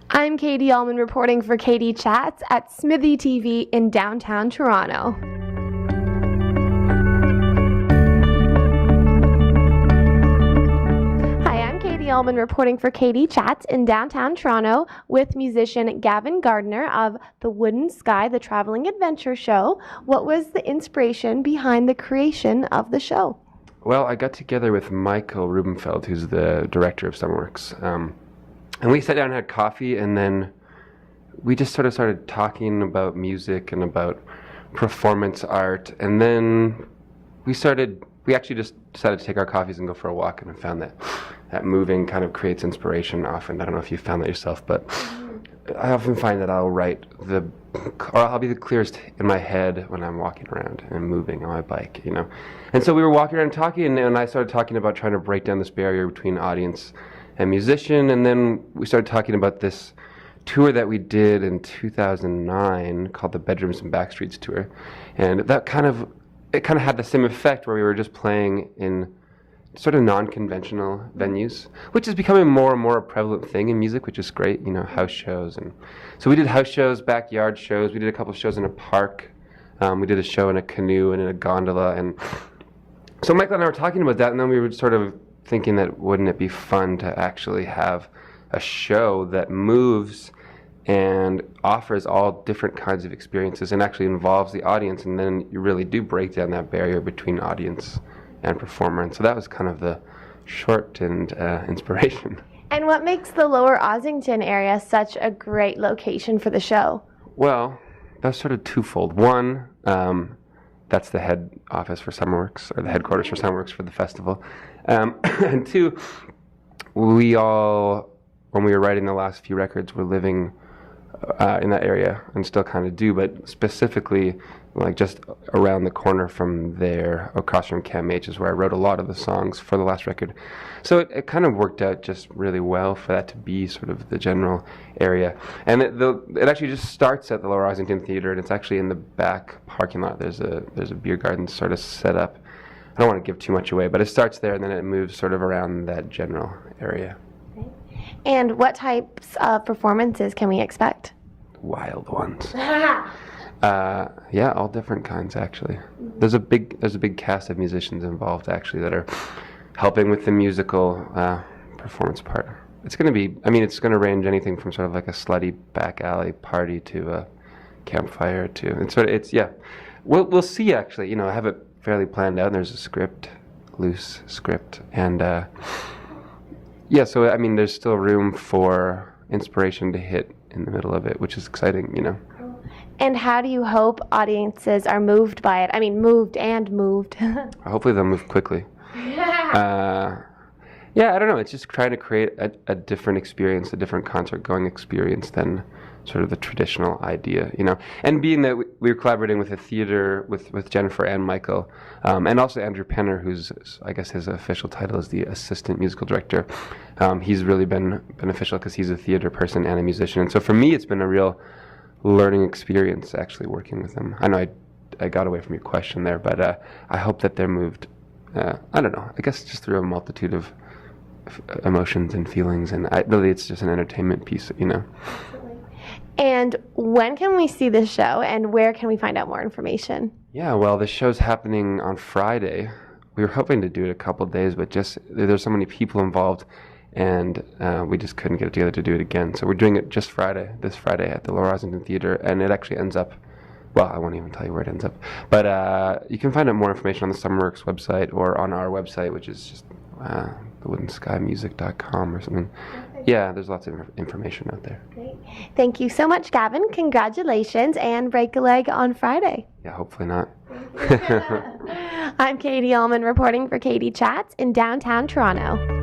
I'm Katie Allman reporting for Katie Chats at SMITHEE TV in downtown Toronto. Hi, I'm Katie Allman reporting for Katie Chats in downtown Toronto with musician Gavin Gardiner of The Wooden Sky, the Traveling Adventure Show. What was the inspiration behind the creation of the show? Well, I got together with Michael Rubenfeld, who's the director of SummerWorks. And we sat down and had coffee, and then we just sort of started talking about music and about performance art. And then we actually just decided to take our coffees and go for a walk, and I found that moving kind of creates inspiration often. I don't know if you found that yourself, but I often find that I'll be the clearest in my head when I'm walking around and moving on my bike, you know. And so we were walking around talking, and I started talking about trying to break down this barrier between audience and musician, and then we started talking about this tour that we did in 2009 called the Bedrooms and Backstreets Tour, and it kind of had the same effect where we were just playing in sort of non-conventional venues, which is becoming more and more a prevalent thing in music, which is great, you know, house shows. And so we did house shows, backyard shows, we did a couple of shows in a park, we did a show in a canoe and in a gondola, and so Michael and I were talking about that, and then we were sort of thinking that wouldn't it be fun to actually have a show that moves and offers all different kinds of experiences and actually involves the audience, and then you really do break down that barrier between audience and performer. And so that was kind of the shortened inspiration. And what makes the Lower Ossington area such a great location for the show? Well, that's sort of twofold. One, that's the head office for SummerWorks, or the headquarters for SummerWorks for the festival. And two, when we were writing the last few records, were living in that area, and still kind of do, but specifically like just around the corner from there, across from Cam H, is where I wrote a lot of the songs for the last record. So it kind of worked out just really well for that to be sort of the general area. And it actually just starts at the Lower Ossington Theatre, and it's actually in the back parking lot. There's a beer garden sort of set up. I don't want to give too much away, but it starts there and then it moves sort of around that general area. And what types of performances can we expect? Wild ones. Yeah, all different kinds actually. There's a big cast of musicians involved actually that are helping with the musical performance part. It's going to range anything from sort of like a slutty back alley party to a campfire to we'll see actually. You know, I have it fairly planned out, and there's a loose script, and so there's still room for inspiration to hit in the middle of it, which is exciting, you know. And how do you hope audiences are moved by it? I mean, moved. Hopefully they'll move quickly. I don't know, it's just trying to create a different experience, a different concert-going experience than sort of the traditional idea, you know. And being that we were collaborating with a theater, with Jennifer and Michael, and also Andrew Penner, who's, I guess his official title is the assistant musical director. He's really been beneficial because he's a theater person and a musician. And so for me, it's been a real learning experience actually working with them. I know I got away from your question there, but I hope that they're moved, I don't know, I guess just through a multitude of emotions and feelings, and really it's just an entertainment piece, you know. And when can we see this show, and where can we find out more information? Yeah, well, the show's happening on Friday. We were hoping to do it a couple of days, but just there's so many people involved, and we just couldn't get it together to do it again. So we're doing it just this Friday at the Lower Ossington Theatre, and it actually ends up, well, I won't even tell you where it ends up, but you can find out more information on the SummerWorks website or on our website, which is just thewoodenskymusic.com or something. Yeah, there's lots of information out there. Great. Thank you so much, Gavin. Congratulations, and break a leg on Friday. Yeah, hopefully not. I'm Katie Allman reporting for Katie Chats in downtown Toronto.